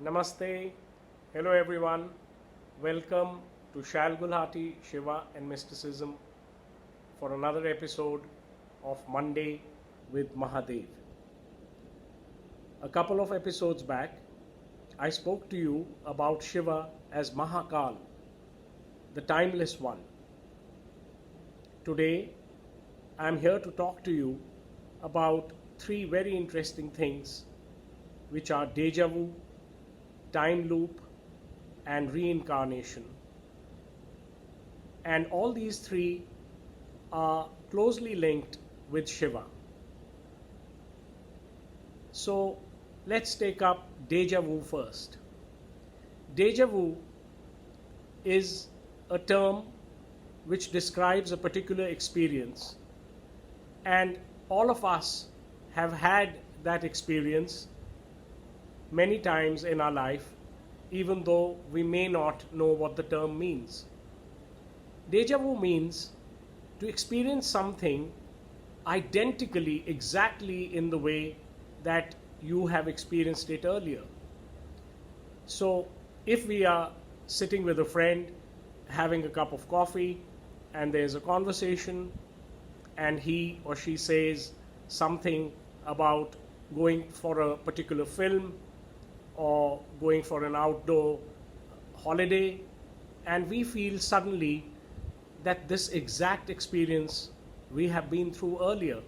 Namaste. Hello everyone. Welcome to Shalgulhati, Shiva and Mysticism for another episode of Monday with Mahadev. A couple of episodes back, I spoke to you about Shiva as Mahakal, the timeless one. Today, I am here to talk to you about three very interesting things, which are Deja vu, time loop, and reincarnation. And all these three are closely linked with Shiva. So let's take up Deja vu first. Deja vu is a term which describes a particular experience, and all of us have had that experience many times in our life, even though we may not know what the term means. Deja vu means to experience something identically, exactly in the way that you have experienced it earlier. So, if we are sitting with a friend, having a cup of coffee, and there's a conversation, and he or she says something about going for a particular film or going for an outdoor holiday, and we feel suddenly that this exact experience we have been through earlier.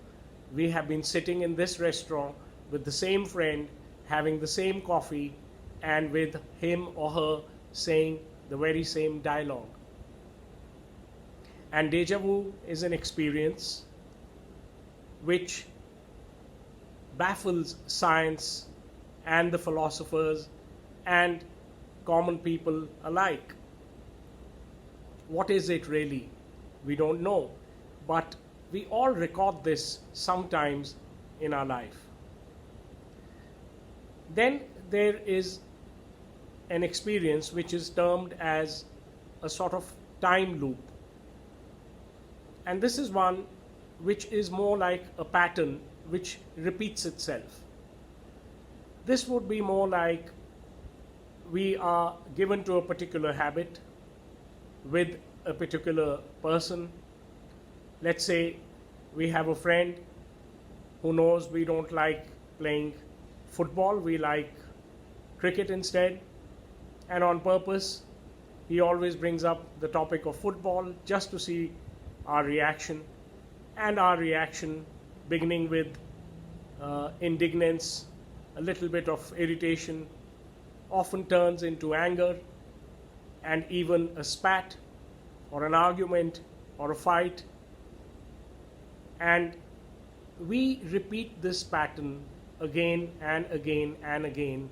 We have been sitting in this restaurant with the same friend, having the same coffee, and with him or her saying the very same dialogue. And deja vu is an experience which baffles science and the philosophers and common people alike. What is it really? We don't know, but we all record this sometimes in our life. Then there is an experience which is termed as a sort of time loop. And this is one which is more like a pattern which repeats itself. This would be more like we are given to a particular habit with a particular person. Let's say we have a friend who knows we don't like playing football, we like cricket instead, and on purpose he always brings up the topic of football just to see our reaction, and our reaction, beginning with indignance, a little bit of irritation, often turns into anger and even a spat or an argument or a fight. And we repeat this pattern again and again and again,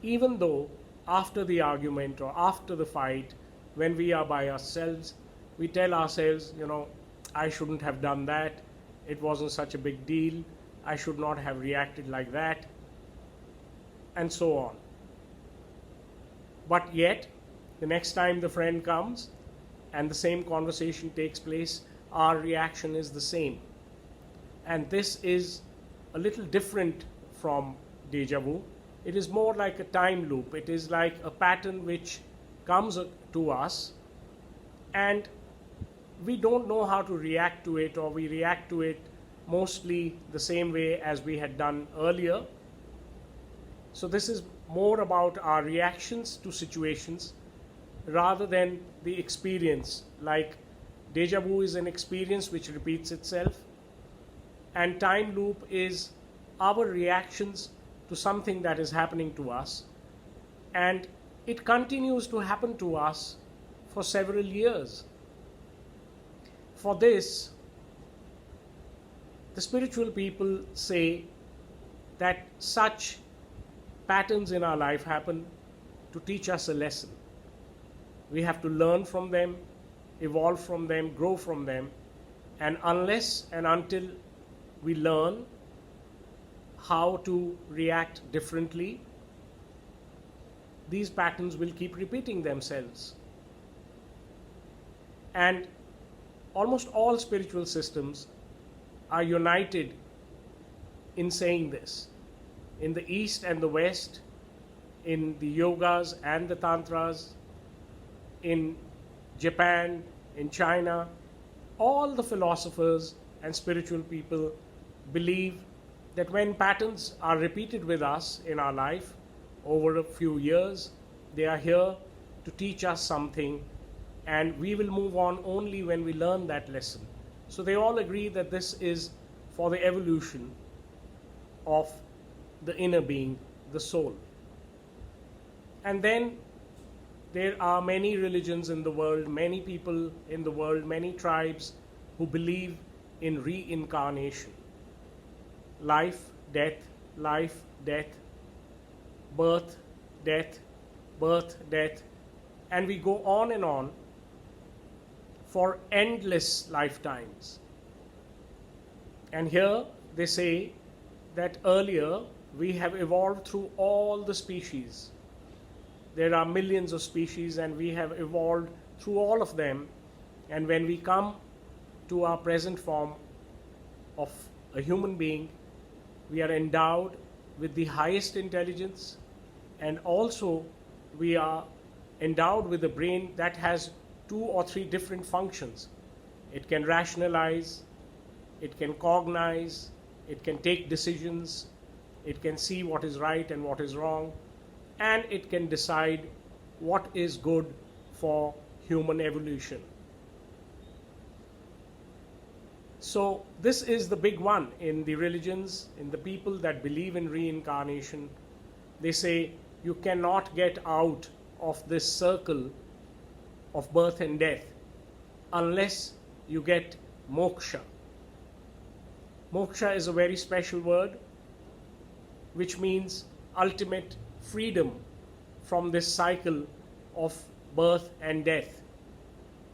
even though after the argument or after the fight, when we are by ourselves, we tell ourselves, I shouldn't have done that, it wasn't such a big deal, I should not have reacted like that, and so on. But yet, the next time the friend comes and the same conversation takes place, our reaction is the same. And this is a little different from deja vu. It is more like a time loop. It is like a pattern which comes to us, and we don't know how to react to it, or we react to it mostly the same way as we had done earlier. So this is more about our reactions to situations rather than the experience. Like deja vu is an experience which repeats itself, and time loop is our reactions to something that is happening to us, and it continues to happen to us for several years. For this, the spiritual people say that such patterns in our life happen to teach us a lesson. We have to learn from them, evolve from them, grow from them, and unless and until we learn how to react differently, these patterns will keep repeating themselves. And almost all spiritual systems are united in saying this. In the East and the West, in the yogas and the tantras, in Japan, in China, all the philosophers and spiritual people believe that when patterns are repeated with us in our life over a few years, they are here to teach us something, and we will move on only when we learn that lesson. So they all agree that this is for the evolution of the inner being, the soul. And then there are many religions in the world, many people in the world, many tribes who believe in reincarnation. Life, death, birth, death, and we go on and on for endless lifetimes. And here they say that earlier we have evolved through all the species. There are millions of species and we have evolved through all of them. And when we come to our present form of a human being, we are endowed with the highest intelligence, and also we are endowed with a brain that has 2 or 3 different functions. It can rationalize, it can cognize, it can take decisions, it can see what is right and what is wrong, and it can decide what is good for human evolution. So this is the big one in the religions, in the people that believe in reincarnation. They say you cannot get out of this circle of birth and death unless you get moksha. Moksha is a very special word which means ultimate freedom from this cycle of birth and death.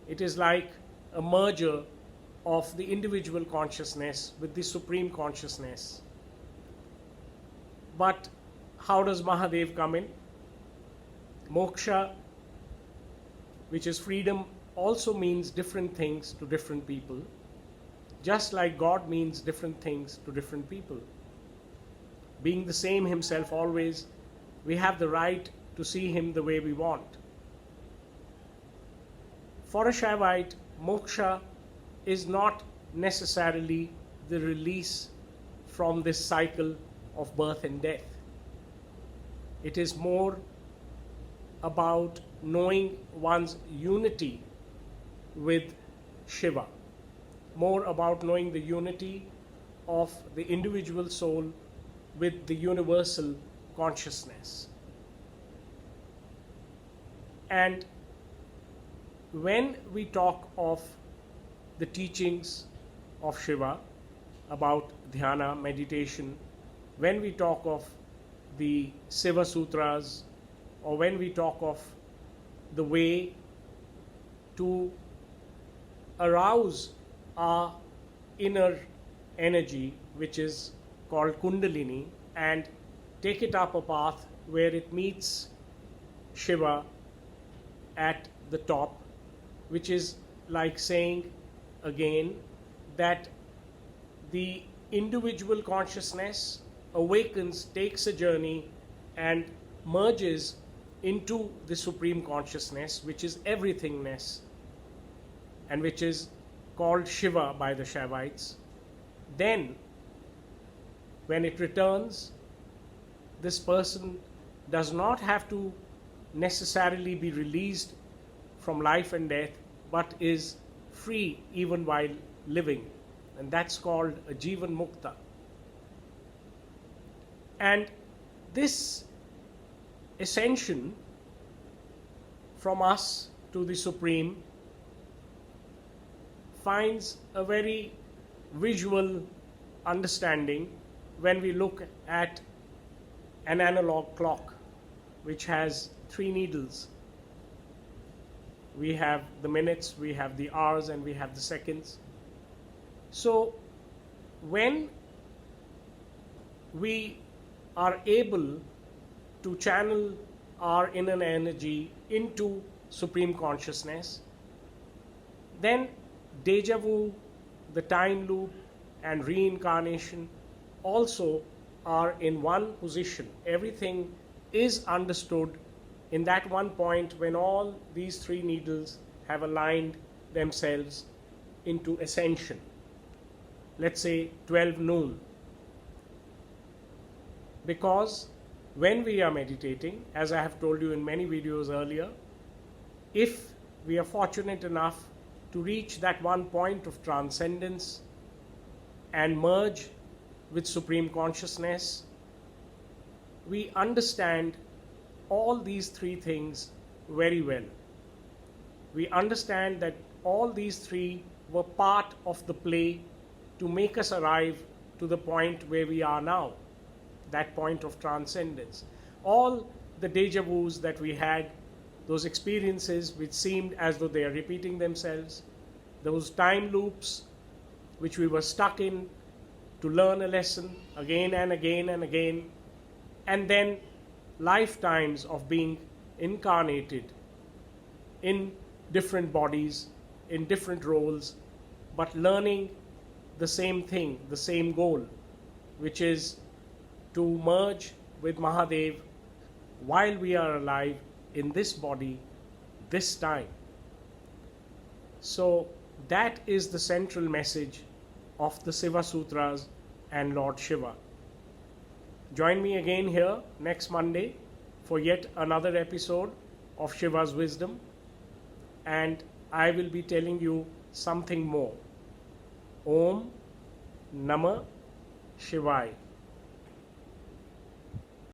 It is like a merger of the individual consciousness with the supreme consciousness. But how does Mahadev come in? Moksha, which is freedom, also means different things to different people, just like God means different things to different people. Being the same himself always, we have the right to see him the way we want. For a Shaivite, moksha is not necessarily the release from this cycle of birth and death. It is more about knowing one's unity with Shiva, more about knowing the unity of the individual soul with the universal consciousness. And when we talk of the teachings of Shiva about dhyana, meditation, when we talk of the Shiva Sutras, or when we talk of the way to arouse our inner energy, which is called Kundalini, and take it up a path where it meets Shiva at the top, which is like saying again that the individual consciousness awakens, takes a journey, and merges into the supreme consciousness, which is everythingness, and which is called Shiva by the Shaivites. Then, when it returns, this person does not have to necessarily be released from life and death, but is free even while living, and that's called a Jivan Mukta. And this ascension from us to the Supreme finds a very visual understanding when we look at an analog clock which has 3 needles. We have the minutes, we have the hours, and we have the seconds. So when we are able to channel our inner energy into supreme consciousness, then deja vu, the time loop, and reincarnation also are in one position. Everything is understood in that one point when all these three needles have aligned themselves into ascension. Let's say 12 noon. Because when we are meditating, as I have told you in many videos earlier, if we are fortunate enough to reach that one point of transcendence and merge with Supreme Consciousness, we understand all these three things very well. We understand that all these three were part of the play to make us arrive to the point where we are now, that point of transcendence. All the deja vus that we had, those experiences which seemed as though they are repeating themselves, those time loops which we were stuck in to learn a lesson again and again and again, and then lifetimes of being incarnated in different bodies, in different roles, but learning the same thing, the same goal, which is to merge with Mahadev while we are alive in this body, this time. So that is the central message of the Shiva Sutras and Lord Shiva. Join me again here next Monday for yet another episode of Shiva's Wisdom, and I will be telling you something more. Om Namah Shivaya.